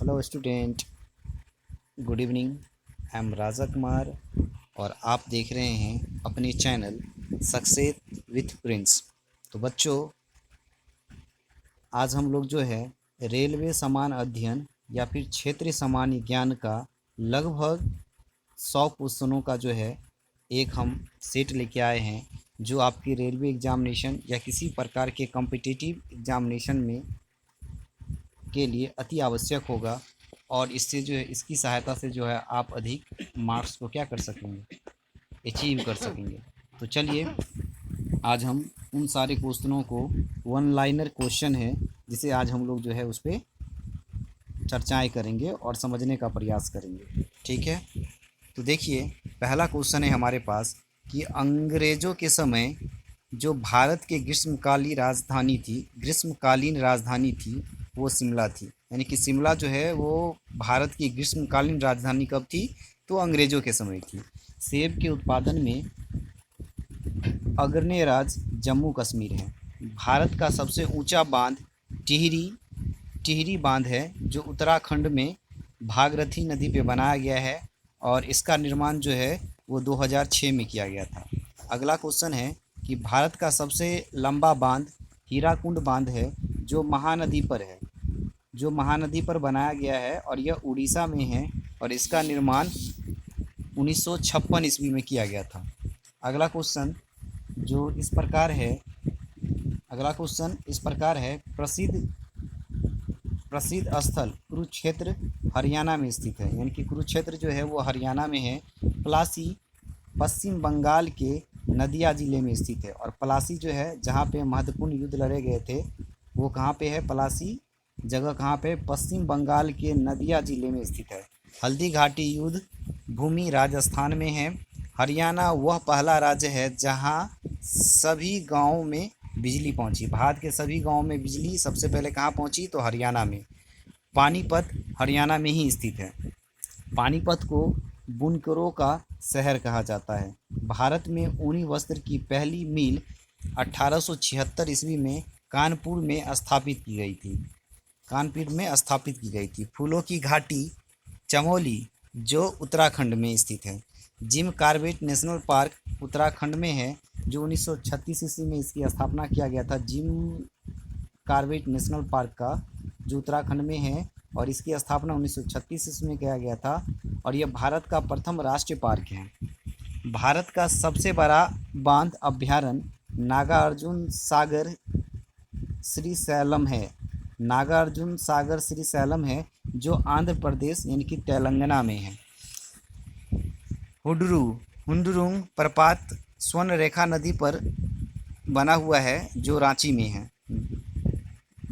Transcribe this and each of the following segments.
Hello student, good evening. I am Raja Kumar और आप देख रहे हैं अपने चैनल सक्सेस विथ प्रिंस। तो बच्चों, आज हम लोग जो है रेलवे समान अध्ययन या फिर क्षेत्रीय सामान्य ज्ञान का लगभग 100 क्वेश्चनों का जो है एक हम सेट लेके आए हैं, जो आपकी रेलवे एग्जामिनेशन या किसी प्रकार के कॉम्पिटिटिव एग्जामिनेशन में के लिए अति आवश्यक होगा। और इससे जो है, इसकी सहायता से जो है आप अधिक मार्क्स को क्या कर सकेंगे, अचीव कर सकेंगे। तो चलिए, आज हम उन सारे क्वेश्चनों को, वन लाइनर क्वेश्चन है जिसे आज हम लोग जो है उस पर चर्चाएँ करेंगे और समझने का प्रयास करेंगे। ठीक है, तो देखिए, पहला क्वेश्चन है हमारे पास कि अंग्रेज़ों के समय जो भारत के ग्रीष्मकालीन राजधानी थी वो शिमला थी। यानी कि शिमला जो है वो भारत की ग्रीष्मकालीन राजधानी कब थी? तो अंग्रेज़ों के समय थी। सेब के उत्पादन में अग्रणी राज्य जम्मू कश्मीर है। भारत का सबसे ऊंचा बांध टिहरी बांध है, जो उत्तराखंड में भागीरथी नदी पे बनाया गया है और इसका निर्माण जो है वो 2006 में किया गया था। अगला क्वेश्चन है कि भारत का सबसे लंबा बांध हीराकुंड बांध है, जो महानदी पर बनाया गया है और यह उड़ीसा में है और इसका निर्माण 1956 ईस्वी में किया गया था। अगला क्वेश्चन इस प्रकार है, प्रसिद्ध स्थल कुरुक्षेत्र हरियाणा में स्थित है। यानी कि कुरुक्षेत्र जो है वो हरियाणा में है। पलासी पश्चिम बंगाल के नदिया ज़िले में स्थित है और पलासी जो है जहाँ पे महत्वपूर्ण युद्ध लड़े गए थे वो कहाँ पे है? पलासी जगह कहाँ पे? पश्चिम बंगाल के नदिया ज़िले में स्थित है। हल्दी घाटी युद्ध भूमि राजस्थान में है। हरियाणा वह पहला राज्य है जहाँ सभी गाँवों में बिजली पहुँची। भारत के सभी गाँवों में बिजली सबसे पहले कहाँ पहुँची? तो हरियाणा में। पानीपत हरियाणा में ही स्थित है। पानीपत को बुनकरों का शहर कहा जाता है। भारत में ऊनी वस्त्र की पहली मिल 1876 ईस्वी में कानपुर में स्थापित की गई थी। फूलों की घाटी चमोली जो उत्तराखंड में स्थित है। Jim Corbett national park Uttarakhand में है, जो 1936 ईस्वी में इसकी स्थापना किया गया था। जिम कॉर्बेट नेशनल पार्क का जो उत्तराखंड में है और इसकी स्थापना 1936 ईस्वी में किया गया था और यह भारत का प्रथम राष्ट्रीय पार्क है। भारत का सबसे बड़ा बांध अभ्यारण्य नागार्जुन सागर श्रीशैलम है, जो आंध्र प्रदेश यानी कि तेलंगाना में है। हुंडुरुंग प्रपात स्वर्ण रेखा नदी पर बना हुआ है, जो रांची में है।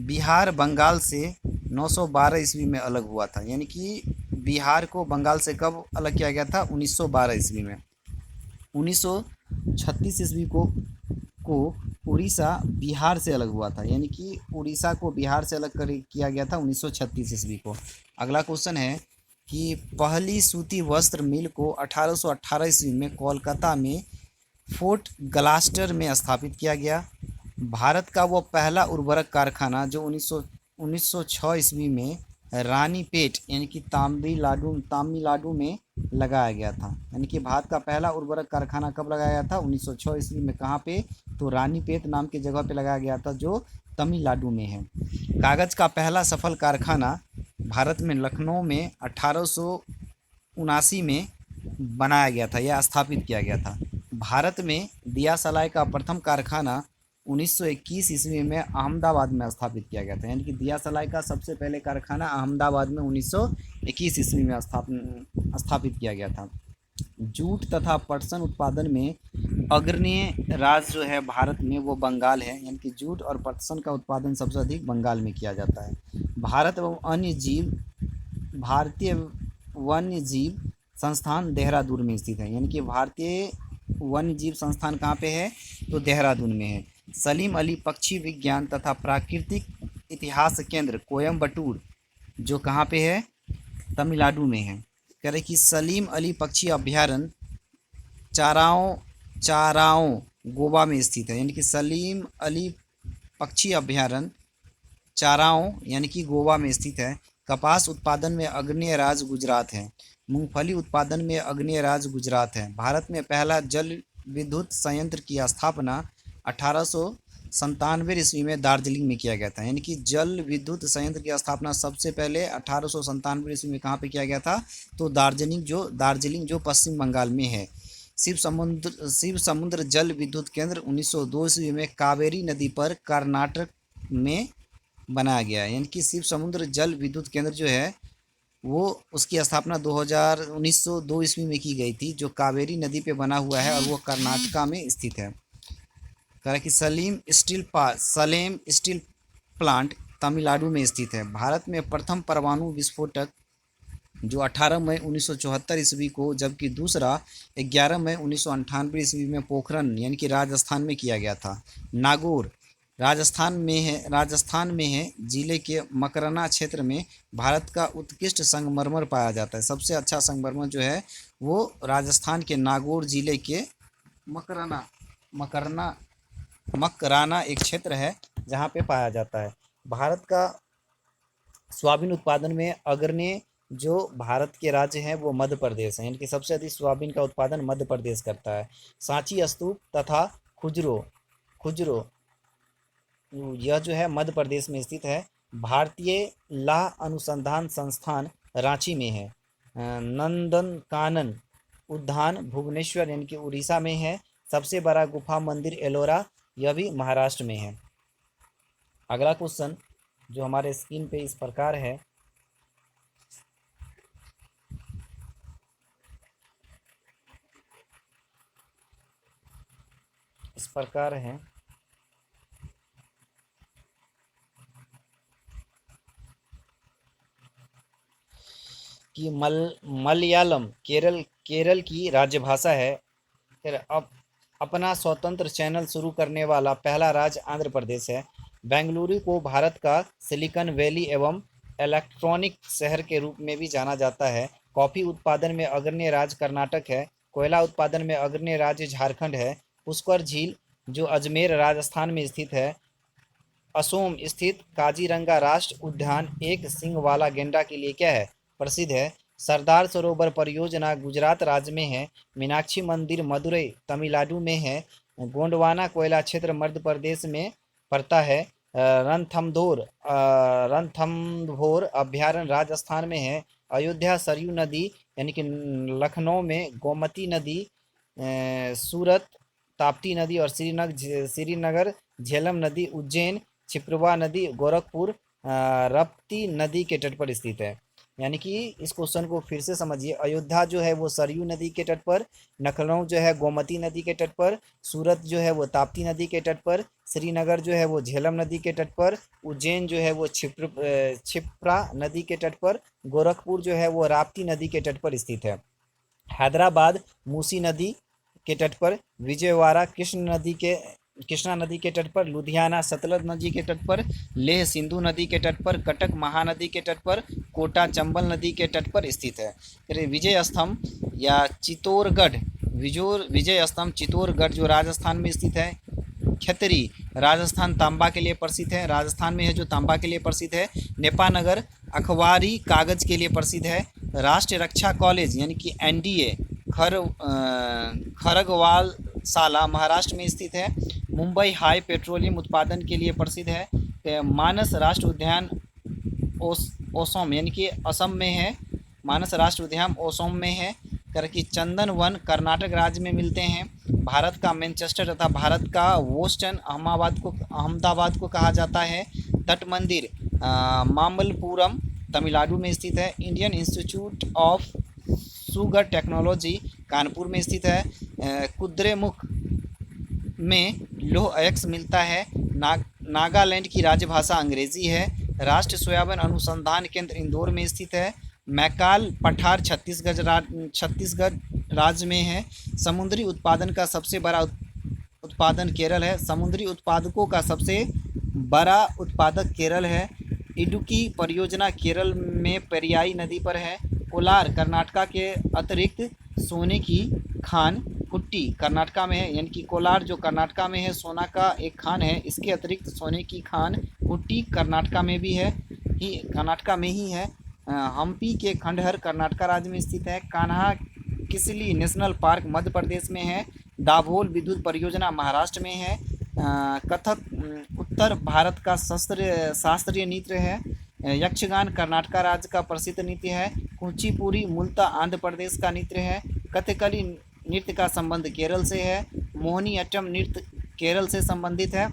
बिहार बंगाल से 912 ईस्वी में अलग हुआ था। यानी कि बिहार को बंगाल से कब अलग किया गया था? 1912 ईस्वी में। 1936 ईस्वी को उड़ीसा बिहार से अलग हुआ था। यानी कि उड़ीसा को बिहार से अलग किया गया था 1936 ईस्वी को। अगला क्वेश्चन है कि पहली सूती वस्त्र मिल को 1818 ईस्वी में कोलकाता में फोर्ट ग्लास्टर में स्थापित किया गया। भारत का वो पहला उर्वरक कारखाना जो 1906 ईस्वी में रानीपेट यानी कि तमिलनाडु में लगाया गया था। यानी कि भारत का पहला उर्वरक कारखाना कब लगाया गया था? 1906 ईस्वी में। कहाँ पे? तो रानीपेट नाम की जगह पे लगाया गया था, जो तमिलनाडु में है। कागज़ का पहला सफल कारखाना भारत में लखनऊ में 1879 में बनाया गया था या स्थापित किया गया था। भारत में दिया सलाई का प्रथम कारखाना 1921 ईस्वी में अहमदाबाद में स्थापित किया गया था। यानी कि दिया सलाई का सबसे पहले कारखाना अहमदाबाद में 1921 ईस्वी में स्थापित किया गया था। जूट तथा पटसन उत्पादन में अग्रणी राज्य जो है भारत में वो बंगाल है। यानी कि जूट और पटसन का उत्पादन सबसे अधिक बंगाल में किया जाता है। भारतीय वन्य जीव संस्थान देहरादून में स्थित है। यानी कि भारतीय वन्य जीव संस्थान कहाँ पे है? तो देहरादून में है। सलीम अली पक्षी विज्ञान तथा प्राकृतिक इतिहास केंद्र कोयम्बटूर जो कहाँ पे है? तमिलनाडु में है। कह रहे कि सलीम अली पक्षी अभ्यारण्य चाराओं गोवा में स्थित है। यानी कि सलीम अली पक्षी अभ्यारण्य चाराओं यानी कि गोवा में स्थित है। कपास उत्पादन में अग्रणी राज्य गुजरात है। मूंगफली उत्पादन में अग्रणी राज्य गुजरात है। भारत में पहला जल विद्युत संयंत्र की स्थापना 1897 ईस्वी में दार्जिलिंग में किया गया था। यानी कि जल विद्युत संयंत्र की स्थापना सबसे पहले 1897 ईस्वी में कहाँ पे किया गया था? तो दार्जिलिंग जो पश्चिम बंगाल में है। शिव समुद्र जल विद्युत केंद्र 1902 ईस्वी में कावेरी नदी पर कर्नाटक में बनाया गया है। यानी कि शिव समुद्र जल विद्युत केंद्र जो है वो उसकी स्थापना 1902 ईस्वी में की गई थी, जो कावेरी नदी पे बना हुआ है और वो कर्नाटका में स्थित है। कह रहा है कि सलेम स्टील प्लांट तमिलनाडु में स्थित है। भारत में प्रथम परमाणु विस्फोटक जो 18 मई 1974 ईस्वी को, जबकि दूसरा 11 मई 1998 ईस्वी में पोखरन यानी कि राजस्थान में किया गया था। नागौर राजस्थान में है। जिले के मकराना क्षेत्र में भारत का उत्कृष्ट संगमरमर पाया जाता है। सबसे अच्छा संगमरमर जो है वो राजस्थान के नागौर जिले के मकराना मकरना मकराना एक क्षेत्र है जहाँ पे पाया जाता है। भारत का सोयाबीन उत्पादन में अग्रणी जो भारत के राज्य हैं वो मध्य प्रदेश है। यानी कि सबसे अधिक सोयाबीन का उत्पादन मध्य प्रदेश करता है। सांची स्तूप तथा खुजरो यह जो है मध्य प्रदेश में स्थित है। भारतीय लाह अनुसंधान संस्थान रांची में है। नंदनकानन उद्यान भुवनेश्वर यानी कि उड़ीसा में है। सबसे बड़ा गुफा मंदिर एलोरा, यह भी महाराष्ट्र में है। अगला क्वेश्चन जो हमारे स्क्रीन पे इस प्रकार है, कि मलयालम केरल की राज्यभाषा है। फिर अब अपना स्वतंत्र चैनल शुरू करने वाला पहला राज्य आंध्र प्रदेश है। बेंगलुरु को भारत का सिलिकॉन वैली एवं इलेक्ट्रॉनिक शहर के रूप में भी जाना जाता है। कॉफ़ी उत्पादन में अग्रणी राज्य कर्नाटक है। कोयला उत्पादन में अग्रणी राज्य झारखंड है। पुष्कर झील जो अजमेर राजस्थान में स्थित है। असोम स्थित काजीरंगा राष्ट्रीय उद्यान एक सींग वाला गेंडा के लिए क्या है? प्रसिद्ध है। सरदार सरोवर परियोजना गुजरात राज्य में है। मीनाक्षी मंदिर मदुरई तमिलनाडु में है। गोंडवाना कोयला क्षेत्र मध्य प्रदेश में पड़ता है। रणथंभौर अभ्यारण्य राजस्थान में है। अयोध्या सरयू नदी यानी कि लखनऊ में, गोमती नदी सूरत ताप्ती नदी और श्रीनगर झेलम नदी, उज्जैन क्षिप्रवा नदी, गोरखपुर रप्ती नदी के तट पर स्थित है। यानी कि इस क्वेश्चन को फिर से समझिए। अयोध्या जो है वो सरयू नदी के तट पर, लखनऊ जो है गोमती नदी के तट पर, सूरत जो है वो ताप्ती नदी के तट पर, श्रीनगर जो है वो झेलम नदी के तट पर, उज्जैन जो है वो क्षिप्रा नदी के तट पर, गोरखपुर जो है वो राप्ती नदी के तट पर स्थित है। हैदराबाद मूसी नदी के तट पर, विजयवाड़ा कृष्णा नदी के तट पर, लुधियाना सतलज नदी के तट पर, लेह सिंधु नदी के तट पर, कटक महानदी के तट पर, कोटा चंबल नदी के तट पर स्थित है। फिर विजय स्तंभ या विजय स्तंभ चित्तौड़गढ़ जो राजस्थान में स्थित है। खत्तरी राजस्थान तांबा के लिए प्रसिद्ध है, राजस्थान में है जो तांबा के लिए प्रसिद्ध है। नेपानगर अखबारी कागज के लिए प्रसिद्ध है। राष्ट्रीय रक्षा कॉलेज यानी कि एनडीए खरगवालशाला महाराष्ट्र में स्थित है। मुंबई हाई पेट्रोलियम उत्पादन के लिए प्रसिद्ध है। मानस राष्ट्रीय उद्यान ओसम यानी कि असम में है। मानस राष्ट्रीय उद्यान ओसम में है। कर कि चंदन वन कर्नाटक राज्य में मिलते हैं। भारत का मैनचेस्टर तथा भारत का बोस्टन अहमदाबाद को कहा जाता है। तट मंदिर मामल्लपुरम तमिलनाडु में स्थित है। Indian institute of sugar technology Kanpur में स्थित है। कुद्रेमुख में लौह अयस्क मिलता है। नागालैंड की राजभाषा अंग्रेजी है। राष्ट्रीय सोयाबीन अनुसंधान केंद्र इंदौर में स्थित है। मैकाल पठार छत्तीसगढ़ राज्य में है। समुद्री उत्पादन का सबसे बड़ा उत्पादन केरल है। समुद्री उत्पादकों का सबसे बड़ा उत्पादक केरल है। इडुक्की परियोजना केरल में पेरियाई नदी पर है। कोलार कर्नाटका के अतिरिक्त सोने की खान कुट्टी कर्नाटका में है। यानी कि कोलार जो कर्नाटका में है सोना का एक खान है, इसके अतिरिक्त सोने की खान कुट्टी कर्नाटका में भी है। कर्नाटका में ही है। हम्पी के खंडहर कर्नाटका राज्य में स्थित है। कान्हा किसली नेशनल पार्क मध्य प्रदेश में है। दाभोल विद्युत परियोजना महाराष्ट्र में है। कथक उत्तर भारत का शास्त्रीय नृत्य है। यक्षगान कर्नाटका राज्य का प्रसिद्ध नृत्य है। कुचिपुड़ी मूलतः आंध्र प्रदेश का नृत्य है। कथकली नृत्य का संबंध केरल से है। मोहिनीअट्टम नृत्य केरल से संबंधित है।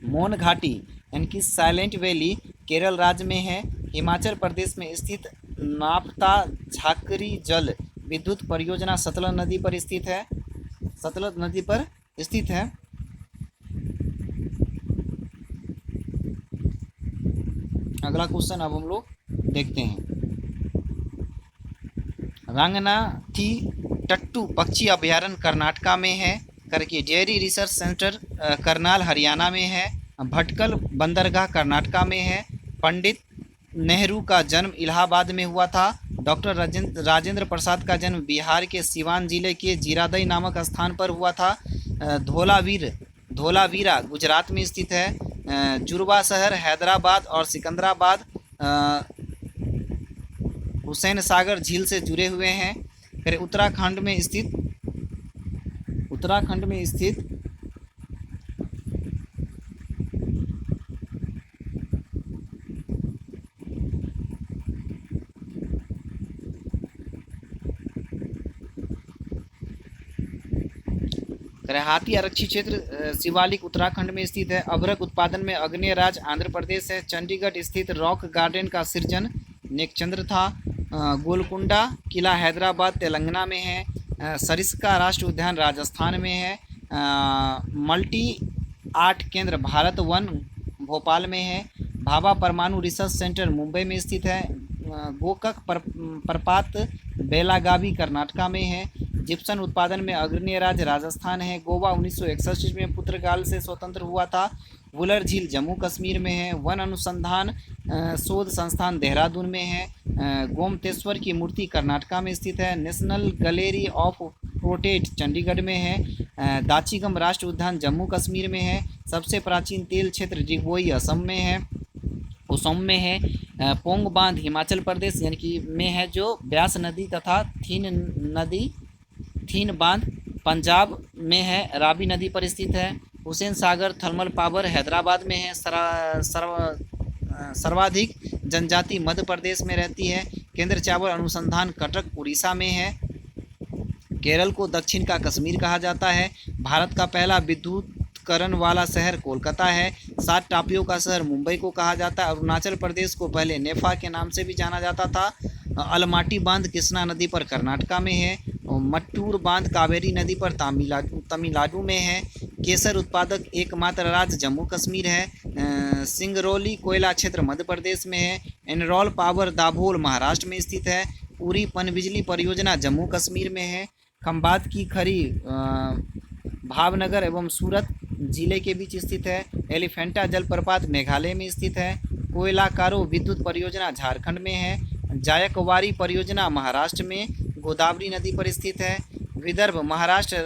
मोन घाटी यानी कि साइलेंट वैली केरल राज्य में है। हिमाचल प्रदेश में स्थित नापता झाकरी जल विद्युत परियोजना सतलज नदी पर स्थित है। सतलज नदी पर स्थित है। अगला क्वेश्चन अब हम लोग देखते हैं। रंगनाथी टट्टू पक्षी अभयारण्य कर्नाटका में है। करके dairy research centre Karnal Haryana में है। भटकल बंदरगाह कर्नाटका में है। पंडित नेहरू का जन्म इलाहाबाद में हुआ था। डॉक्टर राजेंद्र प्रसाद का जन्म बिहार के सिवान जिले के जीरादई नामक स्थान पर हुआ था। धोलावीरा गुजरात में स्थित है। जुर्बा शहर हैदराबाद और सिकंदराबाद हुसैन सागर झील से जुड़े हुए हैं। फिर उत्तराखंड में स्थित हाथी आरक्षित क्षेत्र शिवालिक उत्तराखंड में स्थित है। अभ्रक उत्पादन में अग्नेय राज्य आंध्र प्रदेश है। चंडीगढ़ स्थित रॉक गार्डन का सृजन नेकचंद्र था। गोलकुंडा किला हैदराबाद तेलंगाना में है। सरिस्का राष्ट्रीय उद्यान राजस्थान में है। मल्टी आर्ट केंद्र भारत वन भोपाल में है। भाभा परमाणु रिसर्च सेंटर मुंबई में स्थित है। गोकक प्रपात बेलागावी कर्नाटका में है। जिप्सन उत्पादन में अग्रणी राज्य राजस्थान है। गोवा 1961 में पुर्तगाल से स्वतंत्र हुआ था। वुलर झील जम्मू कश्मीर में है। वन अनुसंधान शोध संस्थान देहरादून में है। गोमतेश्वर की मूर्ति कर्नाटका में स्थित है। National gallery of portrait Chandigarh में है। दाचीगम राष्ट्रीय उद्यान जम्मू कश्मीर में है। सबसे प्राचीन तेल क्षेत्र डिगबोई असम में है। पोंग बांध हिमाचल प्रदेश यानी कि में है, जो ब्यास नदी तथा थीन बांध पंजाब में है, रावी नदी पर स्थित है। हुसैन सागर थर्मल पावर हैदराबाद में है। सर्वाधिक जनजाति मध्य प्रदेश में रहती है। केंद्र चावल अनुसंधान कटक उड़ीसा में है। केरल को दक्षिण का कश्मीर कहा जाता है। भारत का पहला विद्युतीकरण वाला शहर कोलकाता है। 7 टापुओं का शहर मुंबई को कहा जाता है। अरुणाचल प्रदेश को पहले नेफा के नाम से भी जाना जाता था। अलमाटी बांध कृष्णा नदी पर कर्नाटका में है। मट्टूर बांध कावेरी नदी पर तमिलनाडु में है। केसर उत्पादक एकमात्र राज्य जम्मू कश्मीर है। सिंगरौली कोयला क्षेत्र मध्य प्रदेश में है। एनरॉल पावर दाभोल महाराष्ट्र में स्थित है। उरी पनबिजली परियोजना जम्मू कश्मीर में है। खंबात की खरी भावनगर एवं सूरत जिले के बीच स्थित है। एलिफेंटा जलप्रपात मेघालय में स्थित है। कोयलाकारो विद्युत परियोजना झारखंड में है। जायकवाड़ी परियोजना महाराष्ट्र में गोदावरी नदी पर स्थित है। विदर्भ महाराष्ट्र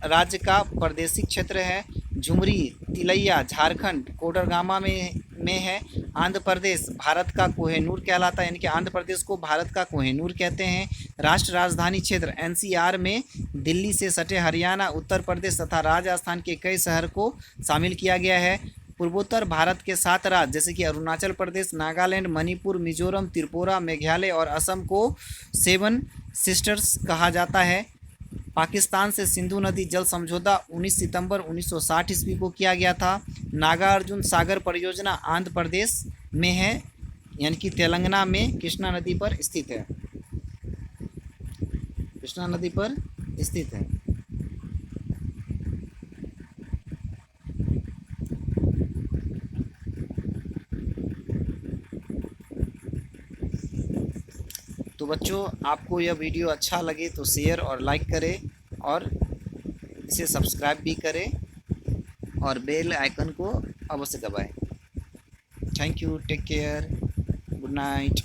राज्य का प्रादेशिक क्षेत्र है। झुमरी तिलैया झारखंड कोडरगामा में है। आंध्र प्रदेश भारत का कोहिनूर कहलाता है, यानी कि आंध्र प्रदेश को भारत का कोहिनूर कहते हैं। राष्ट्र राजधानी क्षेत्र एनसीआर में दिल्ली से सटे हरियाणा, उत्तर प्रदेश तथा राजस्थान के कई शहर को शामिल किया गया है। पूर्वोत्तर भारत के 7 राज्य जैसे कि अरुणाचल प्रदेश, नागालैंड, मणिपुर, मिजोरम, त्रिपुरा, मेघालय और असम को 7 सिस्टर्स कहा जाता है। पाकिस्तान से सिंधु नदी जल समझौता 19 सितंबर 1960 ईस्वी को किया गया था। नागार्जुन सागर परियोजना आंध्र प्रदेश में है, यानी कि तेलंगाना में कृष्णा नदी पर स्थित है। कृष्णा नदी पर स्थित है। तो बच्चों, आपको यह वीडियो अच्छा लगे तो शेयर और लाइक करें और इसे सब्सक्राइब भी करें और बेल आइकन को अवश्य दबाएं। Thank you, take care, good night.